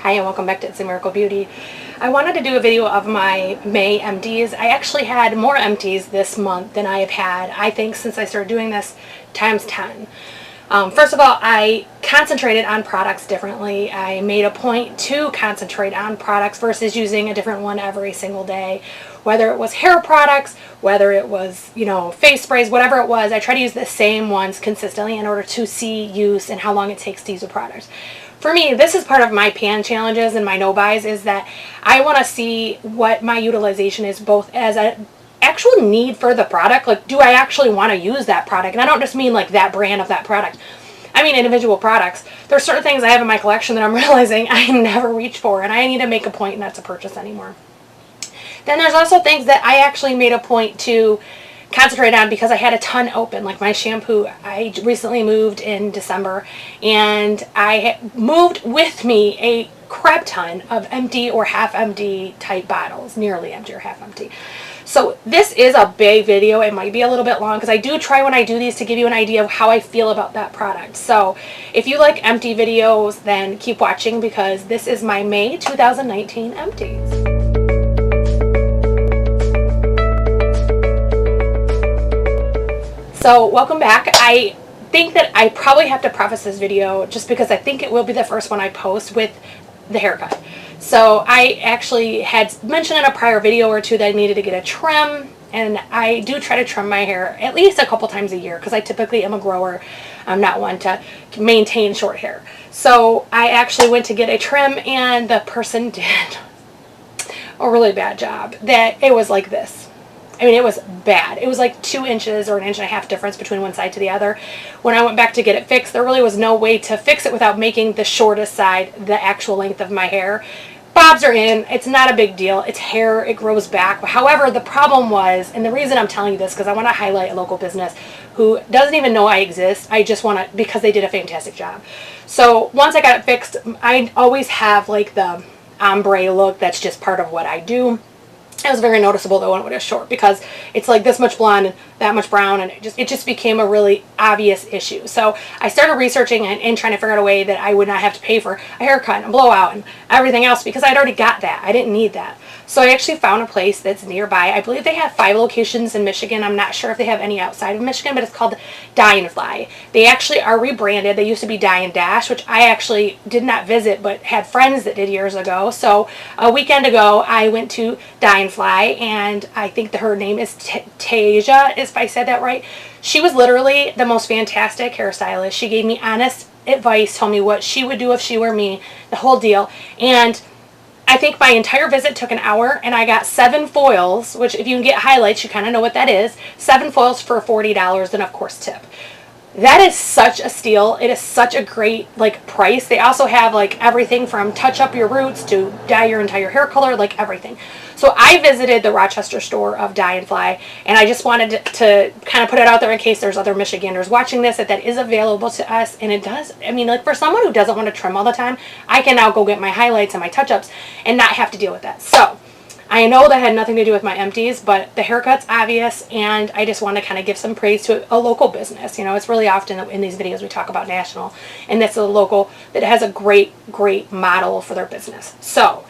Hi and welcome back to It's a Miracle Beauty. I wanted to do a video of my May empties. I actually had more empties this month than I have had, I think, since I started doing this times 10. First of all, I concentrated on products differently. I made a point to concentrate on products versus using a different one every single day. Whether it was hair products, whether it was, face sprays, whatever it was, I try to use the same ones consistently in order to see use and how long it takes to use a product. For me, this is part of my pan challenges and my no-buys, is that I want to see what my utilization is, both as an actual need for the product, like do I actually want to use that product, and I don't just mean like that brand of that product, I mean individual products. There's certain things I have in my collection that I'm realizing I never reach for and I need to make a point not to purchase anymore. Then there's also things that I actually made a point to concentrate on because I had a ton open, like my shampoo. I recently moved in December and I moved with me a crap ton of empty or half empty type bottles, nearly empty or half empty. So this is a big video. It might be a little bit long because I do try when I do these to give you an idea of how I feel about that product. So if you like empty videos, then keep watching because this is my May 2019 empties. So welcome back. I think that I probably have to preface this video just because I think it will be the first one I post with the haircut. So I actually had mentioned in a prior video or two that I needed to get a trim, and I do try to trim my hair at least a couple times a year because I typically am a grower. I'm not one to maintain short hair. So I actually went to get a trim and the person did a really bad job. That it was like this. I mean, it was bad. It was like 2 inches or 1.5 inches difference between one side to the other. When I went back to get it fixed, there really was no way to fix it without making the shortest side the actual length of my hair. Bobs are in. It's not a big deal. It's hair. It grows back. However, the problem was, and the reason I'm telling you this, because I want to highlight a local business who doesn't even know I exist. I just want to, because they did a fantastic job. So once I got it fixed, I always have like the ombre look. That's just part of what I do. It was very noticeable though when it was short because it's like this much blonde and that much brown, and it just became a really obvious issue. So I started researching and trying to figure out a way that I would not have to pay for a haircut and a blowout and everything else because I'd already got that. I didn't need that. So I actually found a place that's nearby. I believe they have 5 locations in Michigan. I'm not sure if they have any outside of Michigan, but it's called Dye and Fly. They actually are rebranded. They used to be Dye and Dash, which I actually did not visit but had friends that did years ago. So a weekend ago I went to Dye and Fly, and I think that her name is Tasia, if I said that right. She was literally the most fantastic hairstylist. She gave me honest advice, told me what she would do if she were me, the whole deal. And I think my entire visit took an hour, and I got 7 foils, which if you can get highlights, you kind of know what that is. 7 foils for $40, and of course tip. That is such a steal. It is such a great price. They also have everything from touch up your roots to dye your entire hair color, everything. So I visited the Rochester store of Dye and Fly, and I just wanted to kind of put it out there in case there's other Michiganders watching this, that is available to us. And it does, I mean, for someone who doesn't want to trim all the time, I can now go get my highlights and my touch-ups and not have to deal with that. So I know that had nothing to do with my empties, but the haircut's obvious, and I just want to kind of give some praise to a local business. It's really often in these videos we talk about national, and that's a local that has a great model for their business. So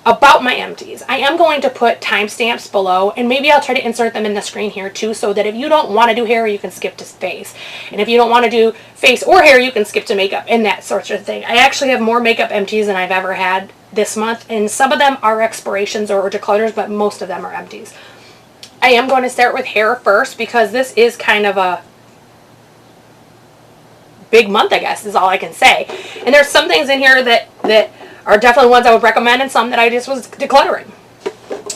about my empties, I am going to put timestamps below, and maybe I'll try to insert them in the screen here too, so that if you don't want to do hair, you can skip to face. And if you don't want to do face or hair, you can skip to makeup and that sort of thing. I actually have more makeup empties than I've ever had this month, and some of them are expirations or declutters, but most of them are empties. I am going to start with hair first because this is kind of a big month, I guess, is all I can say. And there's some things in here that are definitely ones I would recommend, and some that I just was decluttering.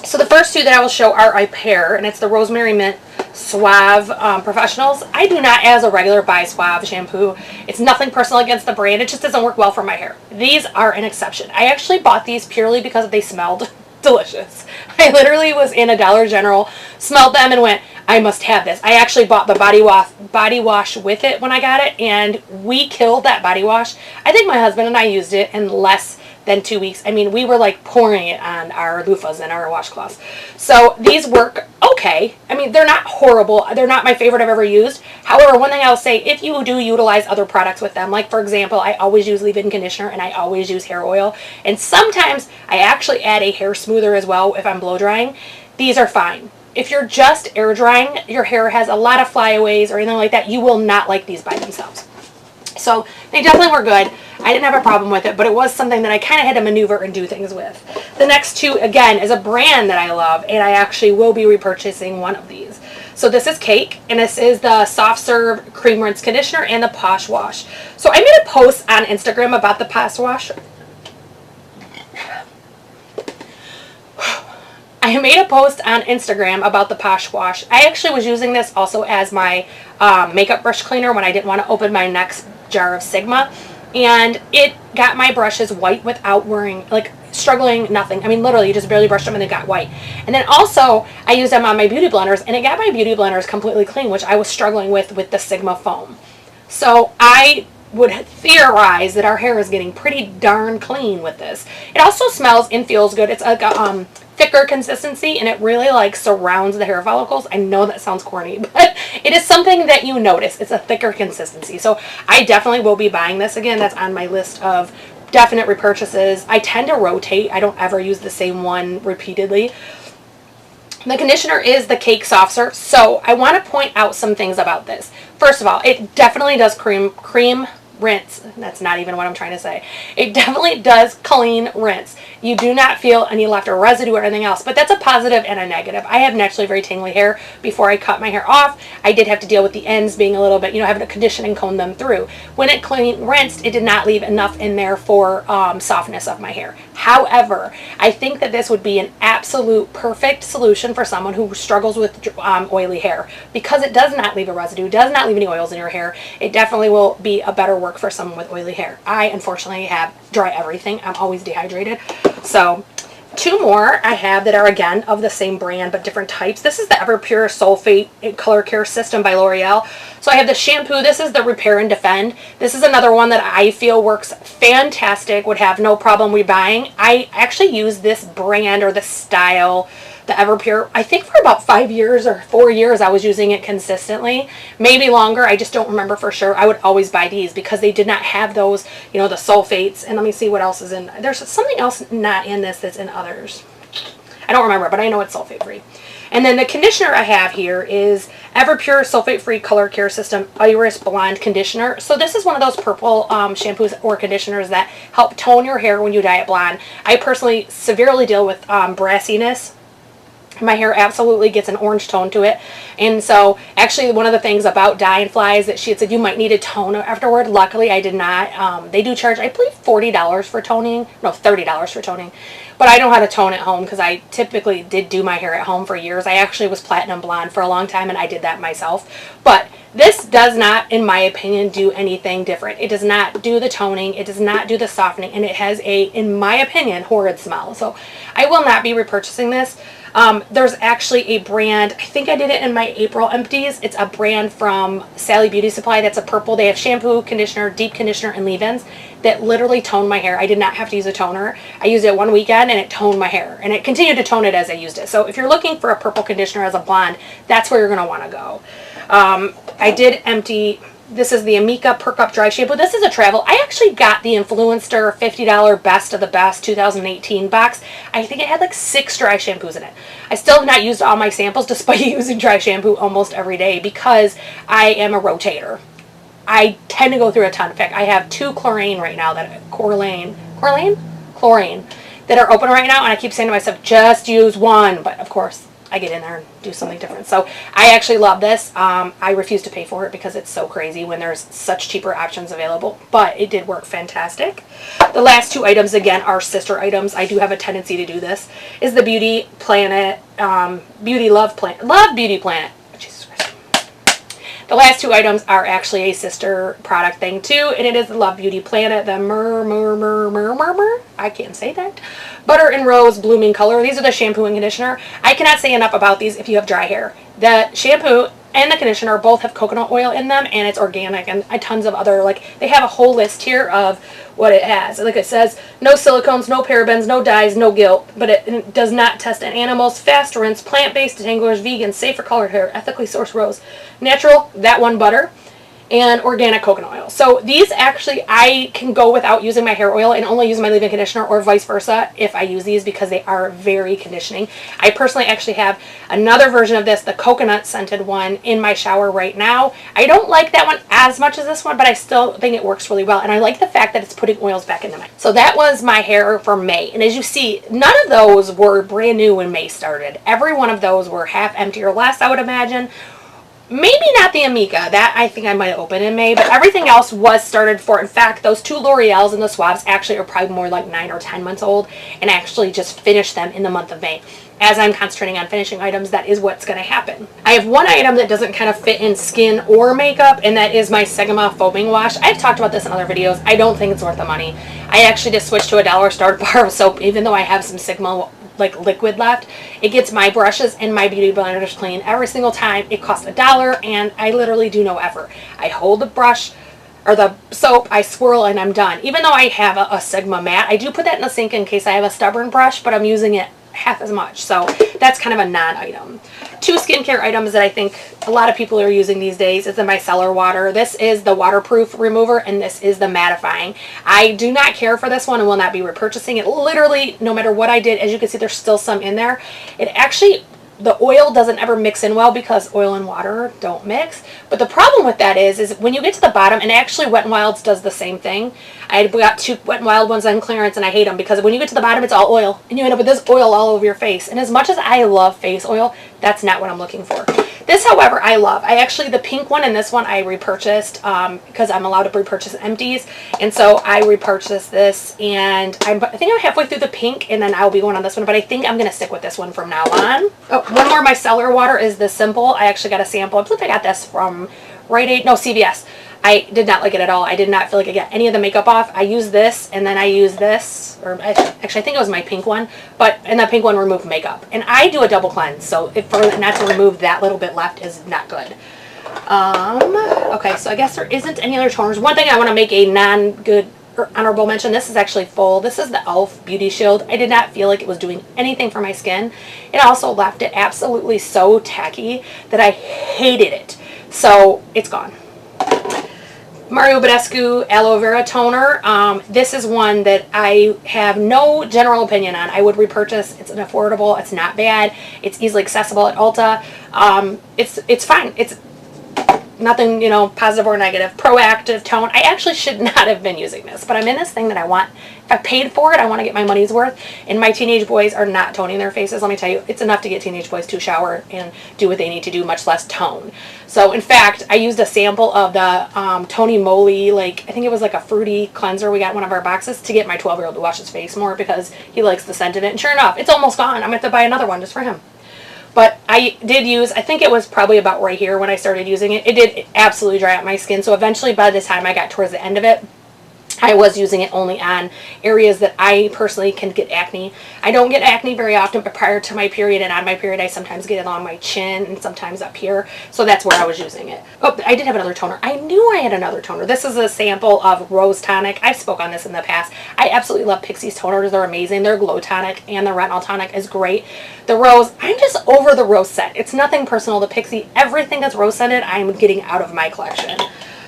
So the first 2 that I will show are a pair, and it's the Rosemary Mint Suave Professionals. I do not, as a regular, buy Suave shampoo. It's nothing personal against the brand. It just doesn't work well for my hair. These are an exception. I actually bought these purely because they smelled delicious. I literally was in a Dollar General, smelled them, and went, I must have this. I actually bought the body wash with it when I got it, and we killed that body wash. I think my husband and I used it in less than 2 weeks. I mean, we were pouring it on our loofahs and our washcloths. So these work okay. I mean, they're not horrible. They're not my favorite I've ever used. However, one thing I'll say, if you do utilize other products with them, like for example, I always use leave-in conditioner and I always use hair oil. And sometimes I actually add a hair smoother as well if I'm blow drying. These are fine. If you're just air drying, your hair has a lot of flyaways or anything like that, you will not like these by themselves. So they definitely were good. I didn't have a problem with it, but it was something that I kind of had to maneuver and do things with. The next two, again, is a brand that I love, and I actually will be repurchasing one of these. So this is Cake, and this is the Soft Serve Cream Rinse Conditioner and the Posh Wash. So I made a post on Instagram about the Posh Wash. I made a post on Instagram about the Posh Wash. I actually was using this also as my makeup brush cleaner when I didn't want to open my next jar of Sigma. And it got my brushes white without worrying, like struggling, nothing. I mean, literally, you just barely brushed them and they got white. And then also, I used them on my beauty blenders, and it got my beauty blenders completely clean, which I was struggling with the Sigma foam. So I would theorize that our hair is getting pretty darn clean with this. It also smells and feels good. It's like a thicker consistency, and it really like surrounds the hair follicles. I know that sounds corny, but it is something that you notice. It's a thicker consistency. So I definitely will be buying this again. That's on my list of definite repurchases. I tend to rotate. I don't ever use the same one repeatedly. The conditioner is the Cake Soft Serve. So I want to point out some things about this. First of all, it definitely does cream rinse. That's not even what I'm trying to say. It definitely does clean rinse. You do not feel any left or residue or anything else, but that's a positive and a negative. I have naturally very tangly hair. Before I cut my hair off, I did have to deal with the ends being a little bit, having to condition and comb them through. When it clean rinsed, it did not leave enough in there for softness of my hair. However, I think that this would be an absolute perfect solution for someone who struggles with oily hair, because it does not leave a residue, does not leave any oils in your hair. It definitely will be a better work for someone with oily hair. I unfortunately have dry everything. I'm always dehydrated. So two more I have that are again of the same brand but different types. This is the Everpure Sulfate Color Care System by L'Oreal. So I have the shampoo. This is the Repair and Defend. This is another one that I feel works fantastic, would have no problem rebuying. I actually use this brand or the style, the Everpure, I think for about 5 years or 4 years I was using it consistently. Maybe longer, I just don't remember for sure. I would always buy these because they did not have those, the sulfates. And let me see what else is in. There's something else not in this that's in others. I don't remember, but I know it's sulfate free. And then the conditioner I have here is Everpure Sulfate Free Color Care System Iris Blonde Conditioner. So this is one of those purple shampoos or conditioners that help tone your hair when you dye it blonde. I personally severely deal with brassiness. My hair absolutely gets an orange tone to it. And so actually one of the things about dye and fly is that she had said you might need a tone afterward. Luckily I did not. They do charge, I believe, $40 for toning. No, $30 for toning. But I know how to tone at home because I typically did do my hair at home for years. I actually was platinum blonde for a long time and I did that myself. But this does not, in my opinion, do anything different. It does not do the toning. It does not do the softening. And it has a, in my opinion, horrid smell. So I will not be repurchasing this. There's actually a brand, I think I did it in my April Empties. It's a brand from Sally Beauty Supply that's a purple. They have shampoo, conditioner, deep conditioner, and leave-ins that literally tone my hair. I did not have to use a toner. I used it one weekend and it toned my hair. And it continued to tone it as I used it. So if you're looking for a purple conditioner as a blonde, that's where you're going to want to go. I did empty. This is the Amika Perk Up Dry Shampoo. This is a travel. I actually got the Influencer $50 Best of the Best 2018 box. I think it had like 6 dry shampoos in it. I still have not used all my samples despite using dry shampoo almost every day because I am a rotator. I tend to go through a ton. In fact, I have 2 chlorine right now chlorine that are open right now, and I keep saying to myself, just use one. But of course, I get in there and do something different. So I actually love this. I refuse to pay for it because it's so crazy when there's such cheaper options available, but it did work fantastic. The last 2 items, again, are sister items. I do have a tendency to do this. Is the Beauty Planet, Love Beauty Planet. Jesus Christ. The last 2 items are actually a sister product thing too, and it is the Love Beauty Planet, the I can't say that. Butter and Rose Blooming Color. These are the shampoo and conditioner. I cannot say enough about these if you have dry hair. The shampoo and the conditioner both have coconut oil in them, and it's organic, and tons of other, like, they have a whole list here of what it has. Like it says, no silicones, no parabens, no dyes, no guilt, but it does not test in animals, fast rinse, plant-based detanglers, vegan, safe for colored hair, ethically sourced rose, natural, that one butter, and organic coconut oil. So these actually, I can go without using my hair oil and only use my leave-in conditioner, or vice versa if I use these, because they are very conditioning. I personally actually have another version of this, the coconut scented one, in my shower right now. I don't like that one as much as this one, but I still think it works really well, and I like the fact that it's putting oils back into my. So that was my hair for May, and as you see, none of those were brand new when May started. Every one of those were half empty or less, I would imagine. Maybe not the Amica, that I think I might have opened in May, but everything else was started for. In fact, those two L'Oreals and the swabs actually are probably more like 9 or 10 months old, and I actually just finished them in the month of May. As I'm concentrating on finishing items, that is what's going to happen. I have one item that doesn't kind of fit in skin or makeup, and that is my Sigma foaming wash. I've talked about this in other videos. I don't think it's worth the money. I actually just switched to a dollar store bar of soap, even though I have some Sigma like liquid left. It gets my brushes and my beauty blenders clean every single time. It costs $1, and I literally do no effort. I hold the brush or the soap, I swirl, and I'm done. Even though I have a Sigma mat, I do put that in the sink in case I have a stubborn brush, but I'm using it half as much, so that's kind of a non-item. Two skincare items that I think a lot of people are using these days is the micellar water. This is the waterproof remover, and this is the mattifying. I do not care for this one and will not be repurchasing it. Literally, no matter what I did, as you can see, there's still some in there. It actually, the oil doesn't ever mix in well because oil and water don't mix. But the problem with that is when you get to the bottom, and actually Wet n Wild's does the same thing. I got 2 Wet n Wild ones on clearance, and I hate them because when you get to the bottom, it's all oil, and you end up with this oil all over your face. And as much as I love face oil, that's not what I'm looking for. This, however, I love. I actually, the pink one and this one I repurchased because I'm allowed to repurchase Empties. And so I repurchased this, and I think I'm halfway through the pink, and then I'll be going on this one. But I think I'm going to stick with this one from now on. Oh, one more micellar water is the Simple. I actually got a sample. I believe I got this from CVS. I did not like it at all. I did not feel like I got any of the makeup off. I used this, and then I used this, or actually I think it was my pink one, and the pink one removed makeup. And I do a double cleanse, so for not to remove that little bit left is not good. Okay, so I guess there isn't any other toners. One thing I want to make a non-good or honorable mention, this is actually full. This is the e.l.f. Beauty Shield. I did not feel like it was doing anything for my skin. It also left it absolutely so tacky that I hated it. So it's gone. Mario Badescu Aloe Vera Toner. This is one that I have no general opinion on. I would repurchase. It's affordable. It's not bad. It's easily accessible at Ulta. It's fine. It's nothing, you know, positive or negative. Proactive tone. I actually should not have been using this, but I'm in this thing that I want. If I paid for it, I want to get my money's worth. And my teenage boys are not toning their faces. Let me tell you, it's enough to get teenage boys to shower and do what they need to do, much less tone. So, in fact, I used a sample of the Tony Moly, like, I think it was like a fruity cleanser we got in one of our boxes to get my 12-year-old to wash his face more because he likes the scent of it. And sure enough, it's almost gone. I'm going to have to buy another one just for him. But I did use, I think it was probably about right here when I started using it. It did absolutely dry out my skin. So eventually, by the time I got towards the end of it, I was using it only on areas that I personally can get acne. I don't get acne very often, but prior to my period and on my period, I sometimes get it on my chin and sometimes up here. So that's where I was using it. Oh, I did have another toner. I knew I had another toner. This is a sample of Rose Tonic. I spoke on this in the past. I absolutely love Pixie's toners. They're amazing. Their Glow Tonic and the Retinol Tonic is great. The Rose, I'm just over the Rose scent. It's nothing personal to Pixie. Everything that's rose scented, I'm getting out of my collection.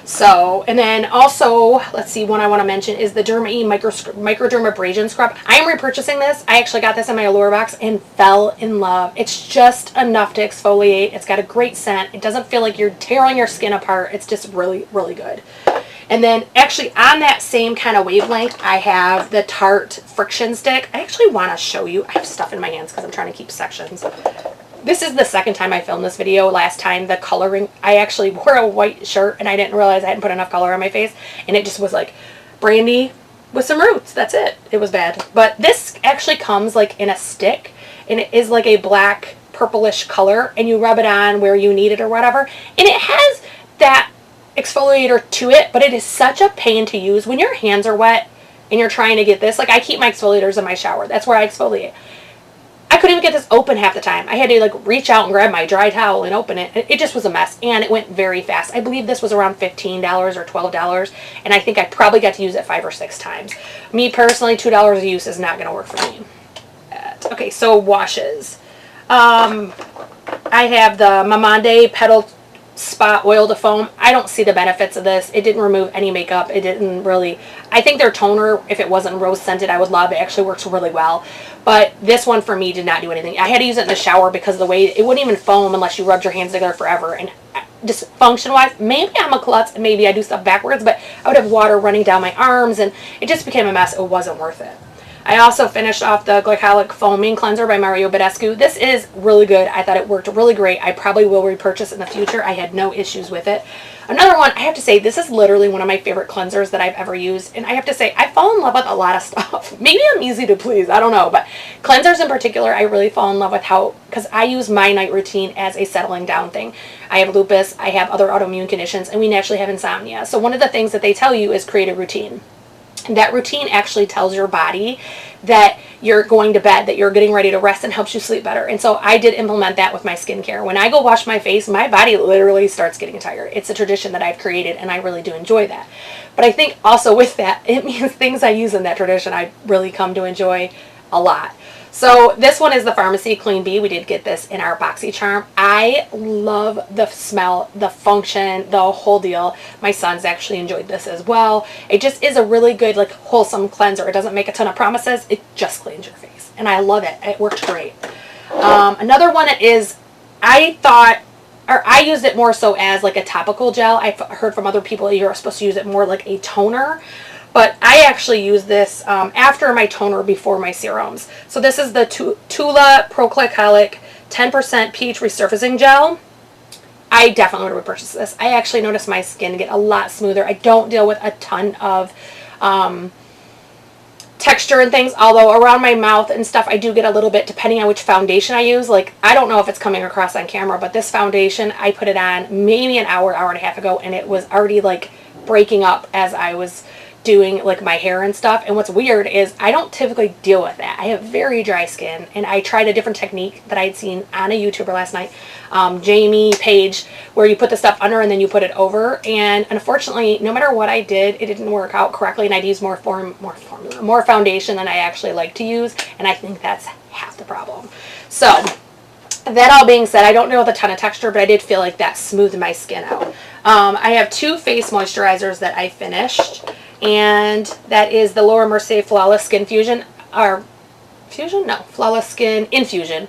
So, and then also, let's see, one I want to mention is the Derma E Microdermabrasion Scrub. I am repurchasing this. I actually got this in my Allure box and fell in love. It's just enough to exfoliate. It's got a great scent. It doesn't feel like you're tearing your skin apart. It's just really, really good. And then actually on that same kind of wavelength, I have the Tarte Friction Stick. I actually want to show you. I have stuff in my hands because I'm trying to keep sections. This is the second time I filmed this video. Last time, the coloring, I actually wore a white shirt and I didn't realize I hadn't put enough color on my face. And it just was like brandy with some roots. That's it. It was bad. But this actually comes like in a stick. And it is like a black purplish color. And you rub it on where you need it or whatever. And it has that exfoliator to it. But it is such a pain to use. When your hands are wet and you're trying to get this. Like I keep my exfoliators in my shower. That's where I exfoliate. I couldn't even get this open half the time. I had to like reach out and grab my dry towel and open it. It just was a mess, and it went very fast. I believe this was around $15 or $12, and I think I probably got to use it 5 or 6 times. Me personally, $2 a use is not going to work for me. Okay, so washes. I have the Mamande Petal Spa Oil to Foam. I don't see the benefits of this. It didn't remove any makeup. It didn't really, I think their toner, if it wasn't rose scented, I would love it. It actually works really well. But this one for me did not do anything. I had to use it in the shower because of the way it wouldn't even foam unless you rubbed your hands together forever. And just function wise, maybe I'm a klutz and maybe I do stuff backwards, but I would have water running down my arms and it just became a mess. It wasn't worth it. I also finished off the Glycolic Foaming Cleanser by Mario Badescu. This is really good. I thought it worked really great. I probably will repurchase in the future. I had no issues with it. Another one, I have to say, this is literally one of my favorite cleansers that I've ever used. And I have to say, I fall in love with a lot of stuff. Maybe I'm easy to please. I don't know. But cleansers in particular, I really fall in love with how, because I use my night routine as a settling down thing. I have lupus. I have other autoimmune conditions. And we naturally have insomnia. So one of the things that they tell you is create a routine. And that routine actually tells your body that you're going to bed, that you're getting ready to rest, and helps you sleep better. And so I did implement that with my skincare. When I go wash my face, my body literally starts getting tired. It's a tradition that I've created, and I really do enjoy that. But I think also with that, it means things I use in that tradition I really come to enjoy a lot. So this one is the Pharmacy Clean Bee. We did get this in our BoxyCharm. I love the smell, the function, the whole deal. My sons actually enjoyed this as well. It just is a really good, like, wholesome cleanser. It doesn't make a ton of promises. It just cleans your face. And I love it. It worked great. Another one is, I used it more so as like a topical gel. I've heard from other people you're supposed to use it more like a toner. But I actually use this after my toner, before my serums. So this is the Tula Pro-Glycolic 10% pH Resurfacing Gel. I definitely would repurchase this. I actually noticed my skin get a lot smoother. I don't deal with a ton of texture and things, although around my mouth and stuff I do get a little bit, depending on which foundation I use. Like, I don't know if it's coming across on camera, but this foundation, I put it on maybe an hour and a half ago, and it was already like breaking up as I was doing like my hair and stuff. And what's weird is I don't typically deal with that. I have very dry skin, and I tried a different technique that I'd seen on a YouTuber last night, Jamie Page, where you put the stuff under and then you put it over, and unfortunately no matter what I did, it didn't work out correctly, and I'd use more foundation than I actually like to use, and I think that's half the problem. So that all being said, I don't know with a ton of texture, but I did feel like that smoothed my skin out. I have 2 face moisturizers that I finished, and that is the Laura Mercier Flawless Skin Fusion, or Fusion? No, Flawless Skin Infusion.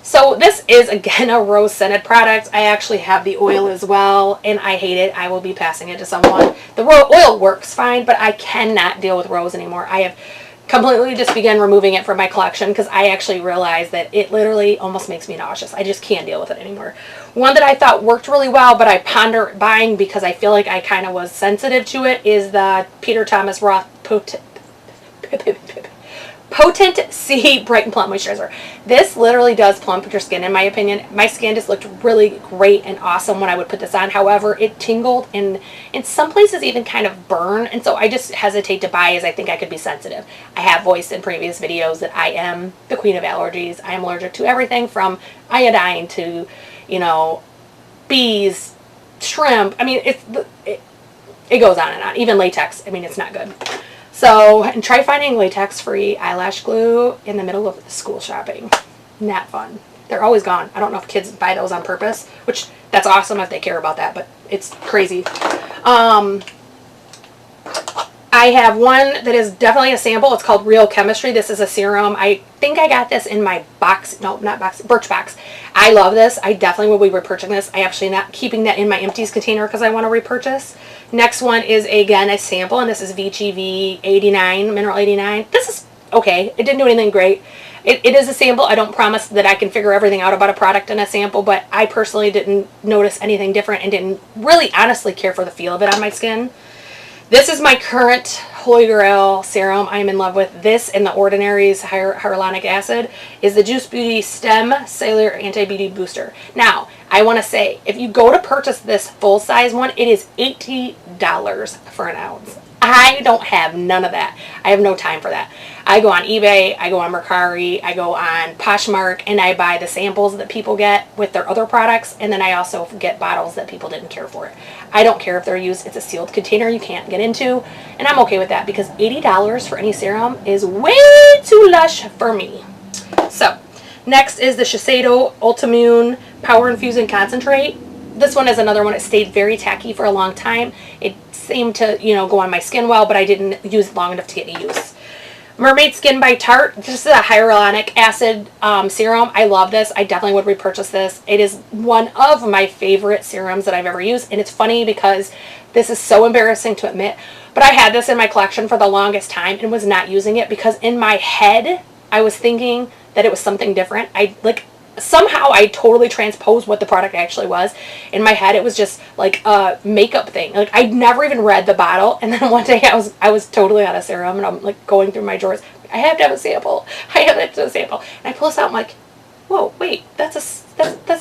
So this is, again, a rose scented product. I actually have the oil as well, and I hate it. I will be passing it to someone. The oil works fine, but I cannot deal with rose anymore. I have completely just began removing it from my collection because I actually realized that it literally almost makes me nauseous. I just can't deal with it anymore. One that I thought worked really well, but I ponder buying because I feel like I kind of was sensitive to it, is the Peter Thomas Roth Potent C Bright and Plump Moisturizer. This literally does plump your skin, in my opinion. My skin just looked really great and awesome when I would put this on. However, it tingled and in some places even kind of burned, and so I just hesitate to buy as I think I could be sensitive. I have voiced in previous videos that I am the queen of allergies. I am allergic to everything from iodine to, you know, bees, shrimp. I mean, it goes on and on. Even latex. I mean, it's not good. So, and try finding latex-free eyelash glue in the middle of the school shopping. Not fun. They're always gone. I don't know if kids buy those on purpose, which that's awesome if they care about that, but it's crazy. I have one that is definitely a sample. It's called Real Chemistry. This is a serum. I think I got this in my box. No, not box. Birchbox. I love this. I definitely will be repurchasing this. I actually not keeping that in my Empties container because I want to repurchase. Next one is, again, a sample, and this is Vichy V89, Mineral 89. This is okay. It didn't do anything great. It is a sample. I don't promise that I can figure everything out about a product in a sample, but I personally didn't notice anything different and didn't really honestly care for the feel of it on my skin. This is my current Holy Grail serum I'm in love with. This and the Ordinary's hyaluronic acid is the Juice Beauty Stem Cellular Anti-Beauty Booster. Now, I want to say, if you go to purchase this full-size one, it is $80 for an ounce. I don't have none of that. I have no time for that. I go on eBay, I go on Mercari, I go on Poshmark, and I buy the samples that people get with their other products, and then I also get bottles that people didn't care for it. I don't care if they're used. It's a sealed container you can't get into, and I'm okay with that because $80 for any serum is way too lush for me. So, next is the Shiseido Ultimune Power Infusing Concentrate. This one is another one that stayed very tacky for a long time. It seemed to, go on my skin well, but I didn't use it long enough to get any use. Mermaid Skin by Tarte. This is a hyaluronic acid serum. I love this. I definitely would repurchase this. It is one of my favorite serums that I've ever used. And it's funny because this is so embarrassing to admit, but I had this in my collection for the longest time and was not using it because in my head, I was thinking that it was something different. Somehow I totally transposed what the product actually was. In my head, it was just like a makeup thing. Like I'd never even read the bottle, and then one day I was totally out of serum, and I'm like going through my drawers. I have to have a sample. I have to have a sample, and I pull this out. I'm like, whoa, wait, that's a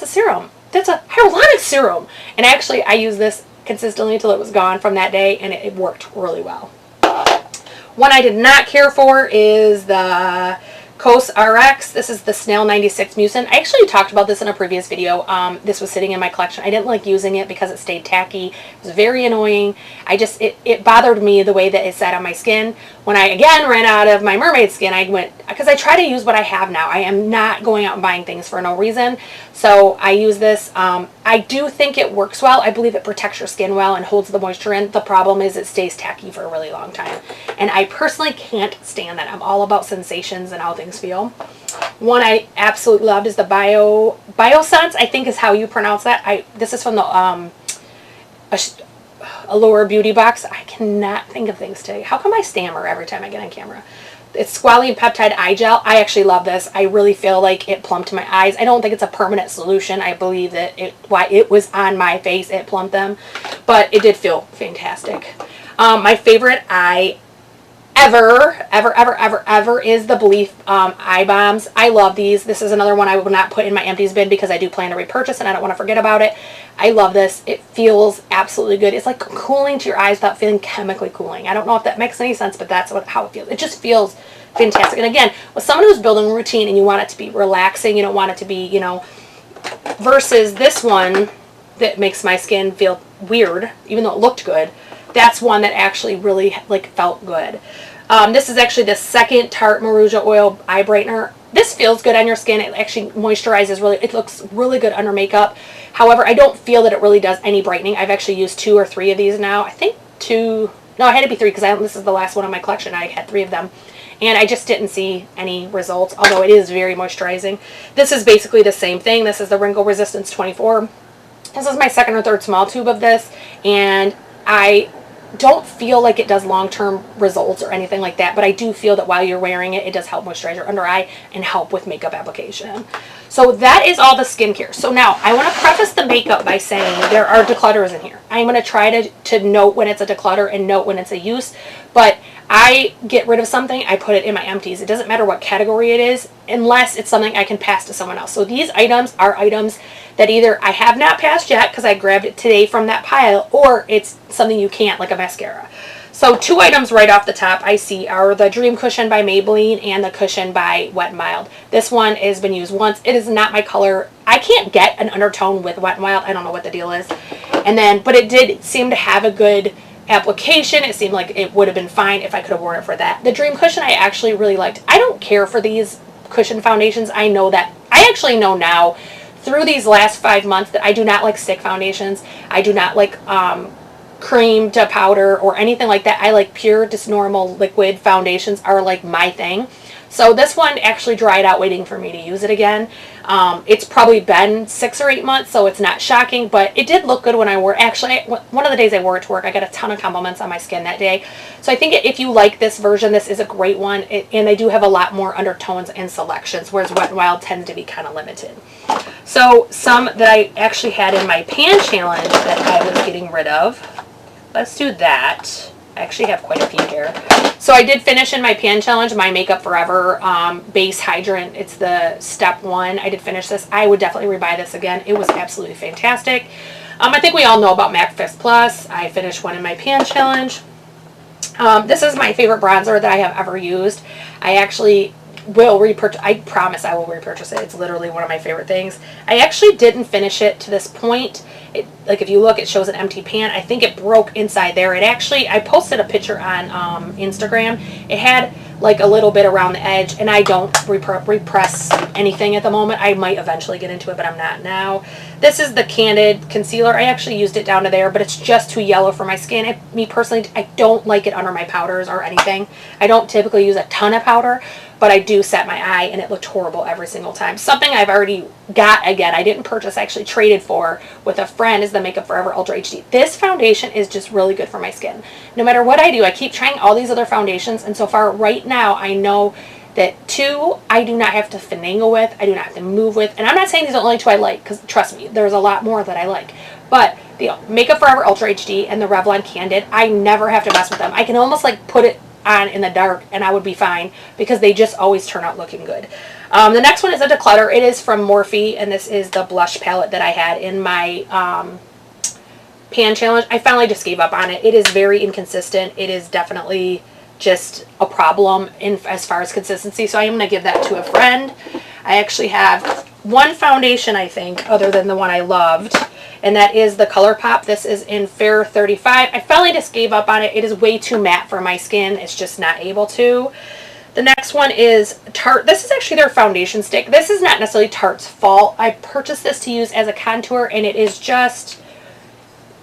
serum. That's a hyaluronic serum. And actually, I used this consistently until it was gone from that day, and it worked really well. One I did not care for is the Cos RX. This is the Snail 96 Mucin. I actually talked about this in a previous video. This was sitting in my collection. I didn't like using it because it stayed tacky. It was very annoying. It bothered me the way that it sat on my skin. When I again ran out of my mermaid skin, I went, because I try to use what I have now. I am not going out and buying things for no reason. So I use this. I do think it works well. I believe it protects your skin well and holds the moisture in. The problem is it stays tacky for a really long time. And I personally can't stand that. I'm all about sensations and how things feel. One I absolutely loved is the Biosense, I think is how you pronounce that. This is from the Allure Beauty Box. I cannot think of things today. How come I stammer every time I get on camera? It's Squalene Peptide Eye Gel. I actually love this. I really feel like it plumped my eyes. I don't think it's a permanent solution. I believe that while it was on my face, it plumped them. But it did feel fantastic. My favorite eye ever is the Belief eye bombs. I love these. This is another one I will not put in my empties bin because I do plan to repurchase and I don't want to forget about it. I love this. It feels absolutely good. It's like cooling to your eyes without feeling chemically cooling. I don't know if that makes any sense, but that's how it feels. It just feels fantastic. And again, with someone who's building a routine and you want it to be relaxing, you don't want it to be, versus this one that makes my skin feel weird, even though it looked good. That's one that actually really felt good. This is actually the second Tarte Maruja Oil Eye Brightener. This feels good on your skin. It actually moisturizes really. It looks really good under makeup. However, I don't feel that it really does any brightening. I've actually used 2 or 3 of these now. I think 2. No, it had to be 3 because this is the last one in my collection. I had 3 of them. And I just didn't see any results, although it is very moisturizing. This is basically the same thing. This is the Wrinkle Resistance 24. This is my second or third small tube of this. And I don't feel like it does long-term results or anything like that, but I do feel that while you're wearing it, it does help moisturize your under eye and help with makeup application. So that is all the skincare. So now I want to preface the makeup by saying there are declutters in here. I'm going to try to note when it's a declutter and note when it's a use, but I get rid of something, I put it in my empties. It doesn't matter what category it is, unless it's something I can pass to someone else. So these items are items that either I have not passed yet because I grabbed it today from that pile, or it's something you can't, like a mascara. So 2 items right off the top I see are the Dream Cushion by Maybelline and the Cushion by Wet n Wild. This one has been used once. It is not my color. I can't get an undertone with Wet n Wild. I don't know what the deal is. But it did seem to have a good application. It seemed like it would have been fine if I could have worn it for that. The Dream Cushion I actually really liked. I don't care for these cushion foundations. I know that. I actually know now through these last 5 months that I do not like stick foundations. I do not like cream to powder or anything like that. I like pure, just normal liquid foundations are like my thing. So this one actually dried out waiting for me to use it again. It's probably been 6 or 8 months, so it's not shocking, but it did look good when I wore it. Actually, one of the days I wore it to work, I got a ton of compliments on my skin that day. So I think if you like this version, this is a great one. And they do have a lot more undertones and selections, whereas Wet n Wild tend to be kind of limited. So some that I actually had in my pan challenge that I was getting rid of. Let's do that. I actually have quite a few here. So I did finish in my pan challenge my Makeup Forever base hydrant. It's the step 1. I did finish this. I would definitely rebuy this again. It was absolutely fantastic. I think we all know about MAC Fix Plus. I finished one in my pan challenge. This is my favorite bronzer that I have ever used. I actually will repurchase. I promise I will repurchase it. It's literally one of my favorite things. I actually didn't finish it to this point. Like if you look, it shows an empty pan. I think it broke inside there. It actually, I posted a picture on Instagram. It had like a little bit around the edge, and I don't repress anything at the moment. I might eventually get into it, but I'm not now. This is the Candid Concealer. I actually used it down to there, but it's just too yellow for my skin. Me personally, I don't like it under my powders or anything. I don't typically use a ton of powder, but I do set my eye, and it looked horrible every single time. Something I've already got, again, I didn't purchase, I actually traded for with a friend, is the Makeup Forever Ultra HD. This foundation is just really good for my skin. No matter what I do, I keep trying all these other foundations, and so far right now I know that 2 I do not have to finagle with, I do not have to move with, and I'm not saying these are the only 2 I like, because trust me, there's a lot more that I like. But the Makeup Forever Ultra HD and the Revlon Candid, I never have to mess with them. I can almost like put it on in the dark and I would be fine, because they just always turn out looking good. The next one is a declutter. It is from Morphe, and this is the blush palette that I had in my pan challenge. I finally just gave up on it. It is very inconsistent. It is definitely just a problem as far as consistency, so I am going to give that to a friend. I actually have one foundation, I think, other than the one I loved, and that is the ColourPop. This is in Fair 35. I finally just gave up on it. It is way too matte for my skin. It's just not able to. The next one is Tarte. This is actually their foundation stick. This is not necessarily Tarte's fault. I purchased this to use as a contour, and it is just,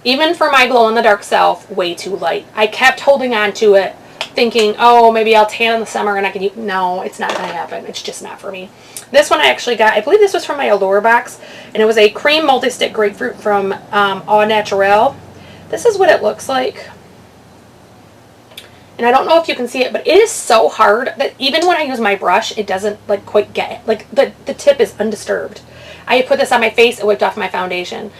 even for my glow-in-the-dark self, way too light. I kept holding on to it, thinking, oh, maybe I'll tan in the summer and I can use. No, it's not going to happen. It's just not for me. This one I actually got, I believe this was from my Allure box, and it was a cream multi-stick grapefruit from Au Naturel. This is what it looks like. And I don't know if you can see it, but it is so hard that even when I use my brush, it doesn't like quite get it. Like the tip is undisturbed. I put this on my face, it wiped off my foundation.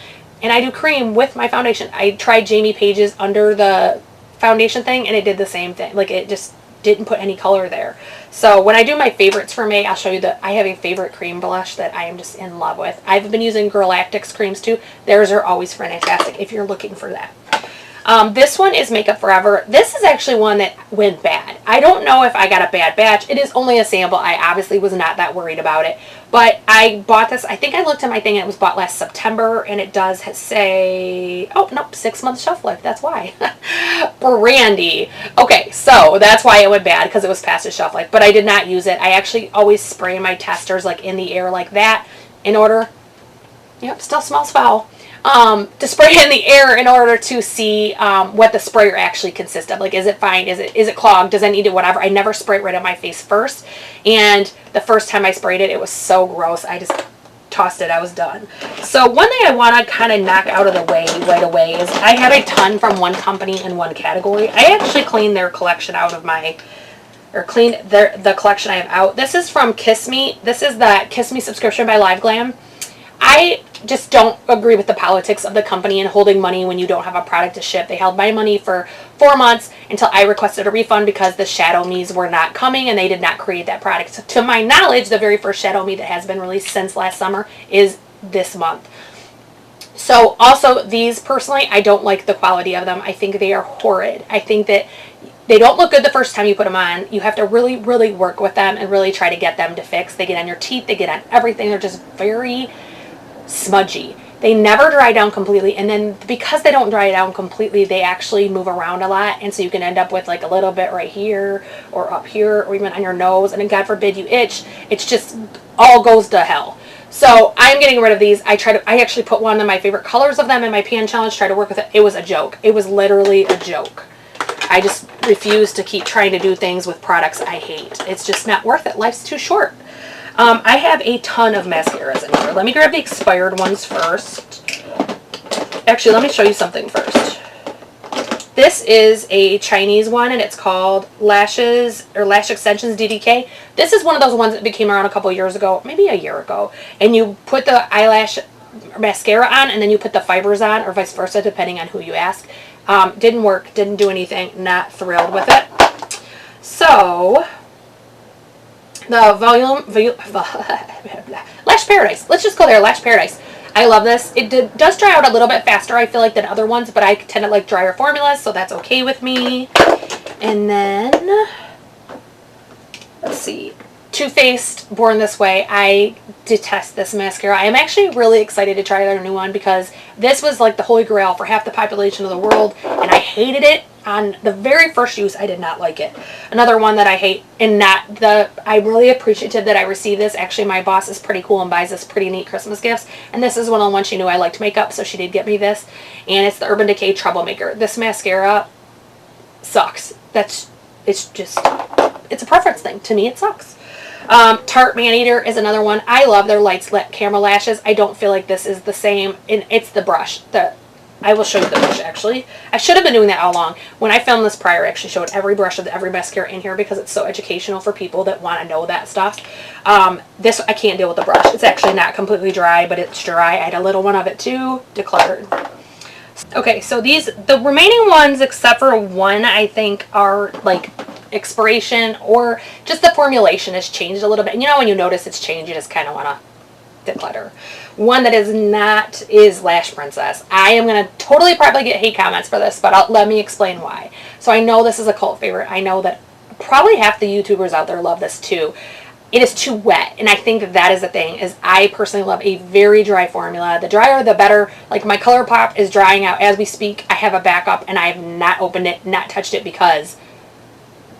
And I do cream with my foundation. I tried Jamie Page's under the foundation thing, and it did the same thing. Like it just didn't put any color there. So when I do my favorites for May, I'll show you that I have a favorite cream blush that I am just in love with. I've been using Galactic's creams too. Theirs are always fantastic if you're looking for that. This one is Makeup Forever. This is actually one that went bad. I don't know if I got a bad batch. It is only a sample. I obviously was not that worried about it. But I bought this, I think I looked at my thing, and it was bought last September, and it does say, oh, nope, 6 months shelf life. That's why. Brandy. Okay, so that's why it went bad, because it was past its shelf life. But I did not use it. I actually always spray my testers like in the air like that in order, yep, still smells foul. To spray in the air in order to see what the sprayer actually consists of. Like, is it fine? Is it clogged? Does it need it? Whatever. I never spray it right on my face first. And the first time I sprayed it, it was so gross. I just tossed it. I was done. So one thing I want to kind of knock out of the way right away is I have a ton from one company in one category. I actually cleaned their collection out of my, or cleaned the collection I have out. This is from Kiss Me. This is the Kiss Me subscription by Live Glam. I just don't agree with the politics of the company and holding money when you don't have a product to ship. They held my money for 4 months until I requested a refund because the Shadow Me's were not coming and they did not create that product. So to my knowledge, the very first Shadow Me that has been released since last summer is this month. So also these, personally, I don't like the quality of them. I think they are horrid. I think that they don't look good the first time you put them on. You have to really, really work with them and really try to get them to fix. They get on your teeth. They get on everything. They're just very smudgy. They never dry down completely, and then because they don't dry down completely, they actually move around a lot, and so you can end up with like a little bit right here or up here or even on your nose, and then God forbid you itch. It's just all goes to hell. So I'm getting rid of these. I actually put one of my favorite colors of them in my pan challenge, try to work with it. It was a joke. It was literally a joke. I just refuse to keep trying to do things with products I hate. It's just not worth it. Life's too short. I have a ton of mascaras in here. Let me grab the expired ones first. Actually, let me show you something first. This is a Chinese one, and it's called Lashes, or Lash Extensions DDK. This is one of those ones that became around a couple years ago, maybe a year ago. And you put the eyelash mascara on, and then you put the fibers on, or vice versa, depending on who you ask. Didn't work, didn't do anything, not thrilled with it. So the Lash Paradise. Let's just go there. Lash Paradise. I love this. It does dry out a little bit faster, I feel like, than other ones, but I tend to like drier formulas, so that's okay with me. And then, let's see, Too Faced Born This Way. I detest this mascara. I am actually really excited to try their new one because this was like the holy grail for half the population of the world, and I hated it. On the very first use, I did not like it. Another one that I hate, and I'm really appreciative that I received this. Actually, my boss is pretty cool and buys us pretty neat Christmas gifts, and this is one of the ones she knew I liked makeup, so she did get me this, and it's the Urban Decay Troublemaker. This mascara sucks. It's a preference thing. To me, it sucks. Tarte Maneater is another one. I love their Lights Lit Camera Lashes. I don't feel like this is the same, and it's the brush. I will show you the brush, actually. I should have been doing that all along. When I filmed this prior, I actually showed every brush of every mascara in here because it's so educational for people that want to know that stuff. This, I can't deal with the brush. It's actually not completely dry, but it's dry. I had a little one of it too, decluttered. Okay, so the remaining ones, except for one, I think are like expiration, or just the formulation has changed a little bit. And you know when you notice it's changed, you just kind of want to declutter. One that is not is Lash Princess. I am going to totally probably get hate comments for this, but let me explain why. So I know this is a cult favorite. I know that probably half the YouTubers out there love this too. It is too wet, and I think that is the thing, is I personally love a very dry formula. The drier, the better. Like my ColourPop is drying out as we speak. I have a backup, and I have not opened it, not touched it, because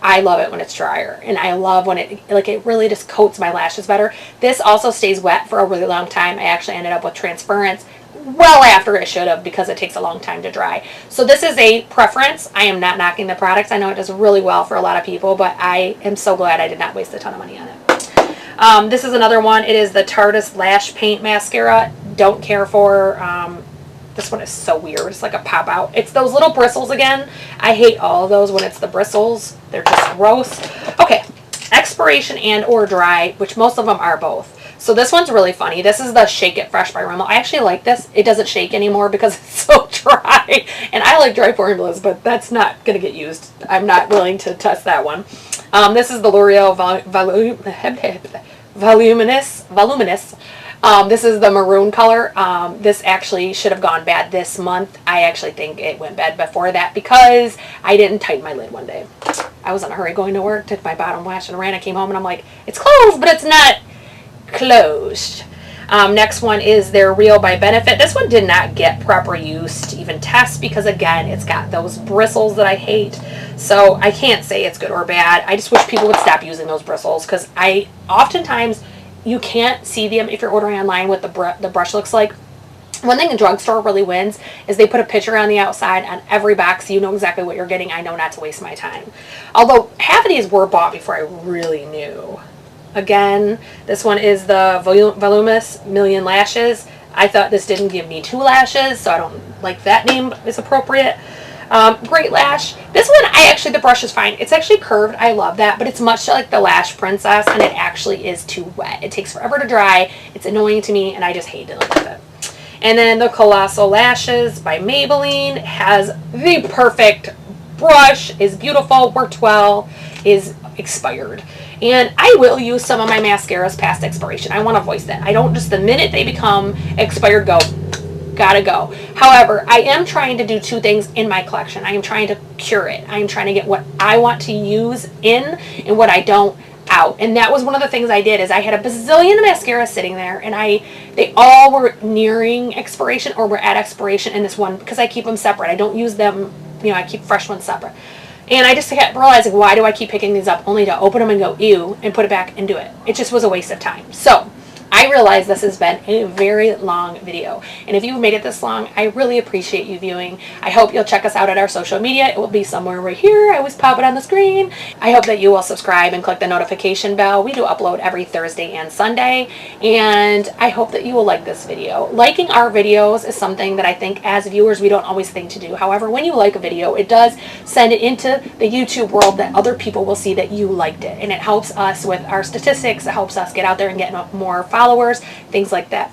I love it when it's drier, and I love when it really just coats my lashes better. This also stays wet for a really long time. I actually ended up with transference well after it should have, because it takes a long time to dry. So this is a preference. I am not knocking the products. I know it does really well for a lot of people, but I am so glad I did not waste a ton of money on it. This is another one. It is the Tarte's Lash Paint Mascara. Don't care for. This one is so weird. It's like a pop out. It's those little bristles again. I hate all of those when it's the bristles. They're just gross. Okay, expiration and or dry, which most of them are both. So this one's really funny. This is the Shake It Fresh by Rimmel. I actually like this. It doesn't shake anymore because it's so dry. And I like dry formulas, but that's not going to get used. I'm not willing to test that one. This is the L'Oreal Voluminous. This is the maroon color. This actually should have gone bad this month. I actually think it went bad before that because I didn't tighten my lid one day. I was in a hurry going to work, did my bottom wash and ran. I came home and I'm like, it's closed, but it's not closed. Next one is their Real by Benefit. This one did not get proper use to even test because, again, it's got those bristles that I hate. So I can't say it's good or bad. I just wish people would stop using those bristles because oftentimes you can't see them if you're ordering online what the brush looks like. One thing the drugstore really wins is they put a picture on the outside on every box so you know exactly what you're getting. I know not to waste my time. Although half of these were bought before I really knew. Again, this one is the Voluminous Million Lashes. I thought this didn't give me 2 lashes, so I don't like that name is appropriate. Great Lash. This one, the brush is fine. It's actually curved. I love that, but it's much like the Lash Princess, and it actually is too wet. It takes forever to dry. It's annoying to me, and I just hate dealing with it. And then the Colossal Lashes by Maybelline has the perfect brush, is beautiful, worked well, is expired. And I will use some of my mascaras past expiration. I want to voice that. I don't just the minute they become expired go, gotta go. However, I am trying to do 2 things in my collection. I am trying to cure it. I am trying to get what I want to use in and what I don't out. And that was one of the things I did is I had a bazillion mascaras sitting there, and they all were nearing expiration or were at expiration in this one because I keep them separate. I don't use them, I keep fresh ones separate. And I just kept realizing, why do I keep picking these up only to open them and go, ew, and put it back and do it. It just was a waste of time. So I realize this has been a very long video. And if you've made it this long, I really appreciate you viewing. I hope you'll check us out at our social media. It will be somewhere right here. I always pop it on the screen. I hope that you will subscribe and click the notification bell. We do upload every Thursday and Sunday. And I hope that you will like this video. Liking our videos is something that I think as viewers we don't always think to do. However, when you like a video, it does send it into the YouTube world that other people will see that you liked it. And it helps us with our statistics. It helps us get out there and get more followers, things like that.